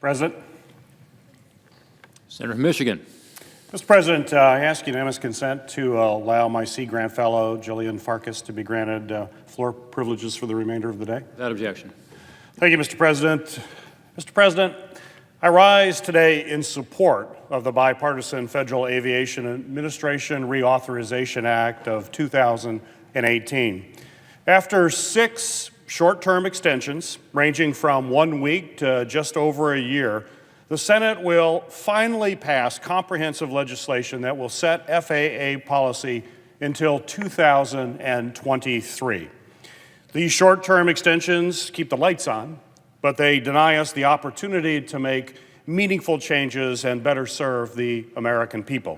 President. Senator from Michigan. Mr. President, I ask unanimous consent to allow my Sea Grant Fellow, Jillian Farkas, to be granted floor privileges for the remainder of the day. Without objection. Thank you, Mr. President. Mr. President, I rise today in support of the bipartisan Federal Aviation Administration Reauthorization Act of 2018. After 6 short-term extensions, ranging from 1 week to just over a year, the Senate will finally pass comprehensive legislation that will set FAA policy until 2023. These short-term extensions keep the lights on, but they deny us the opportunity to make meaningful changes and better serve the American people.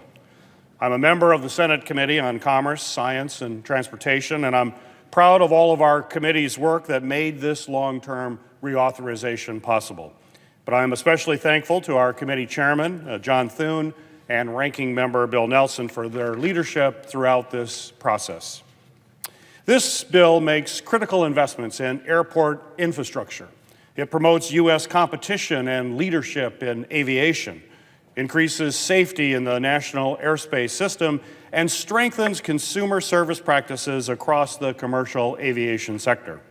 I'm a member of the Senate Committee on Commerce, Science, and Transportation, and I'm proud of all of our committee's work that made this long-term reauthorization possible. But I am especially thankful to our committee chairman, John Thune, and ranking member Bill Nelson for their leadership throughout this process. This bill makes critical investments in airport infrastructure. It promotes U.S. competition and leadership in aviation, increases safety in the national airspace system, and strengthens consumer service practices across the commercial aviation sector.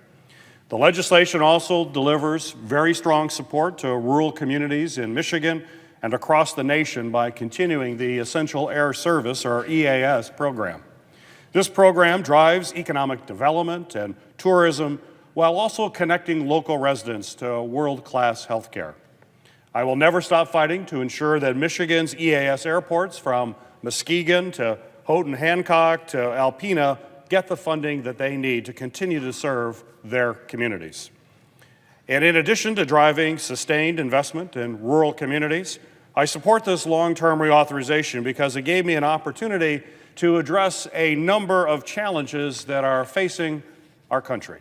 The legislation also delivers very strong support to rural communities in Michigan and across the nation by continuing the Essential Air Service, or EAS, program. This program drives economic development and tourism while also connecting local residents to world-class health care. I will never stop fighting to ensure that Michigan's EAS airports, from Muskegon to Houghton Hancock to Alpena, get the funding that they need to continue to serve their communities. And in addition to driving sustained investment in rural communities, I support this long-term reauthorization because it gave me an opportunity to address a number of challenges that are facing our country.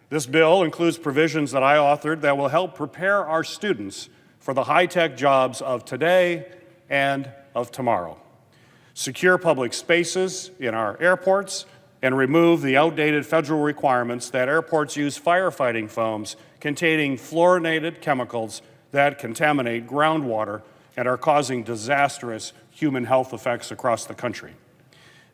This bill includes provisions that I authored that will help prepare our students for the high-tech jobs of today and of tomorrow, secure public spaces in our airports, and remove the outdated federal requirements that airports use firefighting foams containing fluorinated chemicals that contaminate groundwater and are causing disastrous human health effects across the country.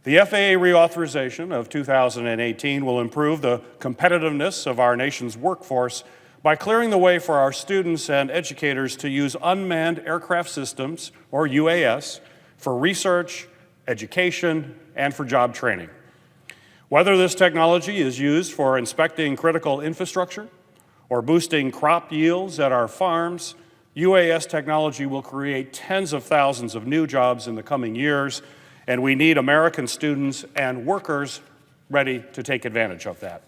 The FAA reauthorization of 2018 will improve the competitiveness of our nation's workforce by clearing the way for our students and educators to use unmanned aircraft systems, or UAS, for research, education, and for job training. Whether this technology is used for inspecting critical infrastructure or boosting crop yields at our farms, UAS technology will create tens of thousands of new jobs in the coming years, and we need American students and workers ready to take advantage of that.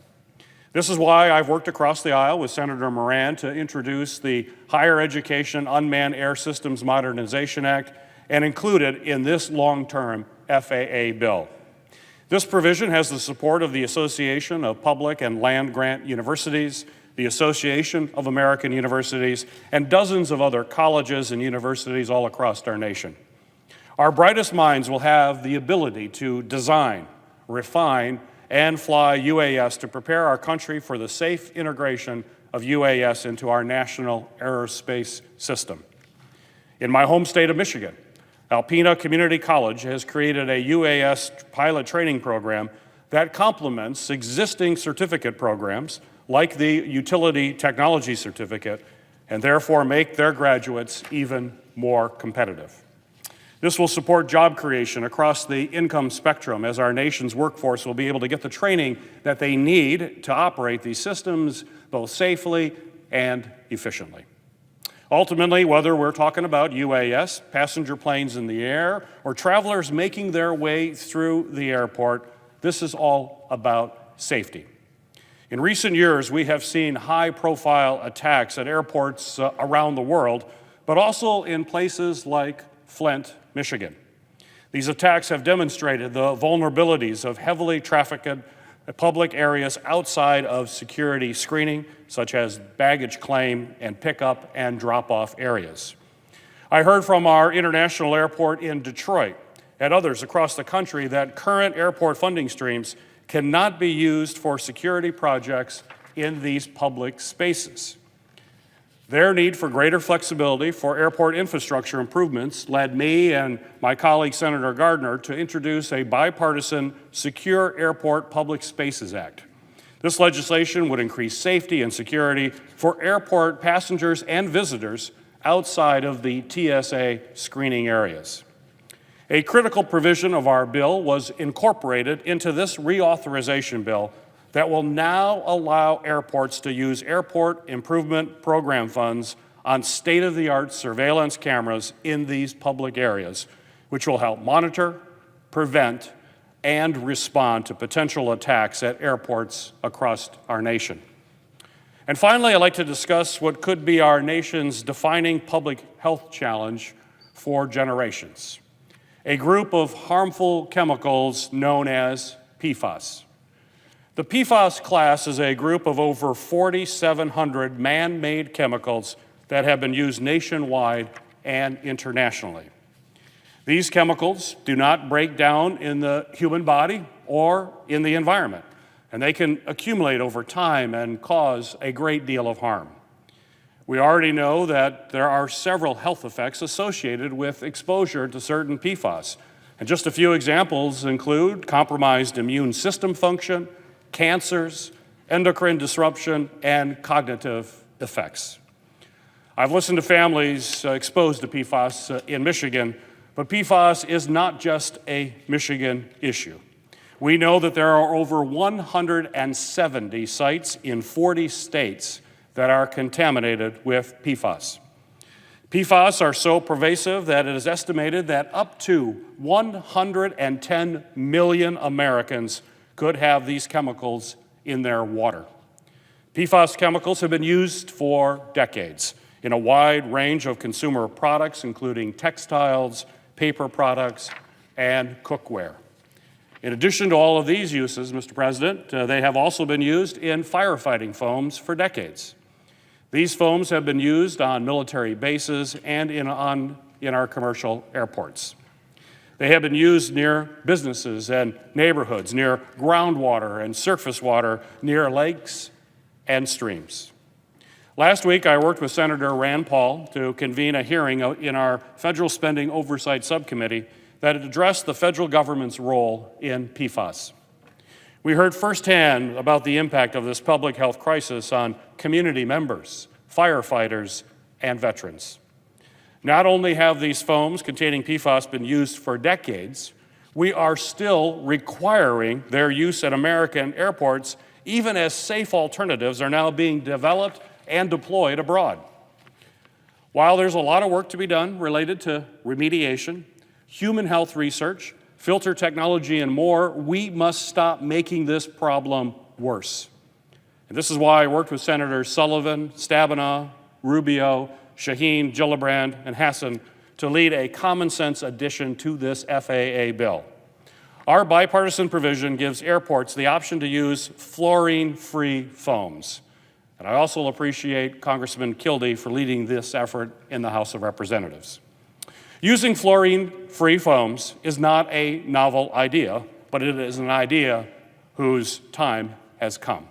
This is why I've worked across the aisle with Senator Moran to introduce the Higher Education Unmanned Air Systems Modernization Act and include it in this long-term FAA bill. This provision has the support of the Association of Public and Land-Grant Universities, the Association of American Universities, and dozens of other colleges and universities all across our nation. Our brightest minds will have the ability to design, refine, and fly UAS to prepare our country for the safe integration of UAS into our national aerospace system. In my home state of Michigan, Alpena Community College has created a UAS pilot training program that complements existing certificate programs like the Utility Technology Certificate and therefore make their graduates even more competitive. This will support job creation across the income spectrum as our nation's workforce will be able to get the training that they need to operate these systems both safely and efficiently. Ultimately, whether we're talking about UAS, passenger planes in the air, or travelers making their way through the airport, this is all about safety. In recent years, we have seen high-profile attacks at airports around the world, but also in places like Flint, Michigan. These attacks have demonstrated the vulnerabilities of heavily trafficked public areas outside of security screening, such as baggage claim and pickup and drop-off areas. I heard from our international airport in Detroit and others across the country that current airport funding streams cannot be used for security projects in these public spaces. Their need for greater flexibility for airport infrastructure improvements led me and my colleague Senator Gardner to introduce a bipartisan Secure Airport Public Spaces Act. This legislation would increase safety and security for airport passengers and visitors outside of the TSA screening areas. A critical provision of our bill was incorporated into this reauthorization bill that will now allow airports to use Airport Improvement Program funds on state-of-the-art surveillance cameras in these public areas, which will help monitor, prevent, and respond to potential attacks at airports across our nation. And finally, I'd like to discuss what could be our nation's defining public health challenge for generations: a group of harmful chemicals known as PFAS. The PFAS class is a group of over 4,700 man-made chemicals that have been used nationwide and internationally. These chemicals do not break down in the human body or in the environment, and they can accumulate over time and cause a great deal of harm. We already know that there are several health effects associated with exposure to certain PFAS, and just a few examples include compromised immune system function, cancers, endocrine disruption, and cognitive effects. I've listened to families exposed to PFAS in Michigan, but PFAS is not just a Michigan issue. We know that there are over 170 sites in 40 states that are contaminated with PFAS. PFAS are so pervasive that it is estimated that up to 110 million Americans could have these chemicals in their water. PFAS chemicals have been used for decades in a wide range of consumer products, including textiles, paper products, and cookware. In addition to all of these uses, Mr. President, they have also been used in firefighting foams for decades. These foams have been used on military bases and in our commercial airports. They have been used near businesses and neighborhoods, near groundwater and surface water, near lakes and streams. Last week, I worked with Senator Rand Paul to convene a hearing in our Federal Spending Oversight Subcommittee that addressed the federal government's role in PFAS. We heard firsthand about the impact of this public health crisis on community members, firefighters, and veterans. Not only have these foams containing PFAS been used for decades, we are still requiring their use at American airports, even as safe alternatives are now being developed and deployed abroad. While there's a lot of work to be done related to remediation, human health research, filter technology, and more, we must stop making this problem worse. And this is why I worked with Senators Sullivan, Stabenow, Rubio, Shaheen, Gillibrand, and Hassan to lead a common-sense addition to this FAA bill. Our bipartisan provision gives airports the option to use fluorine-free foams. And I also appreciate Congressman Kildee for leading this effort in the House of Representatives. Using fluorine-free foams is not a novel idea, but it is an idea whose time has come.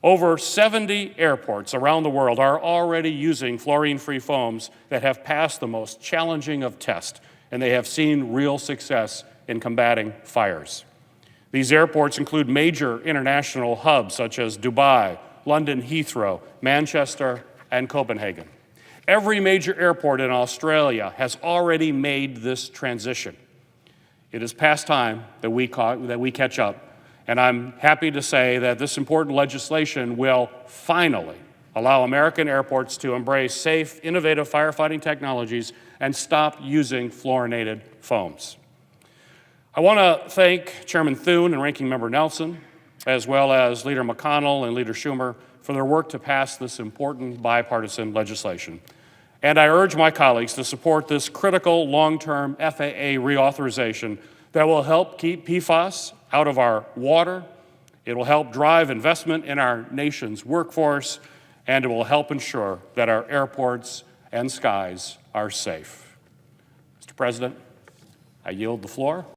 Over 70 airports around the world are already using fluorine-free foams that have passed the most challenging of tests, and they have seen real success in combating fires. These airports include major international hubs such as Dubai, London Heathrow, Manchester, and Copenhagen. Every major airport in Australia has already made this transition. It is past time that we catch up. And I'm happy to say that this important legislation will finally allow American airports to embrace safe, innovative firefighting technologies and stop using fluorinated foams. I want to thank Chairman Thune and Ranking Member Nelson, as well as Leader McConnell and Leader Schumer, for their work to pass this important bipartisan legislation. And I urge my colleagues to support this critical long-term FAA reauthorization that will help keep PFAS out of our water, it will help drive investment in our nation's workforce, and it will help ensure that our airports and skies are safe. Mr. President, I yield the floor.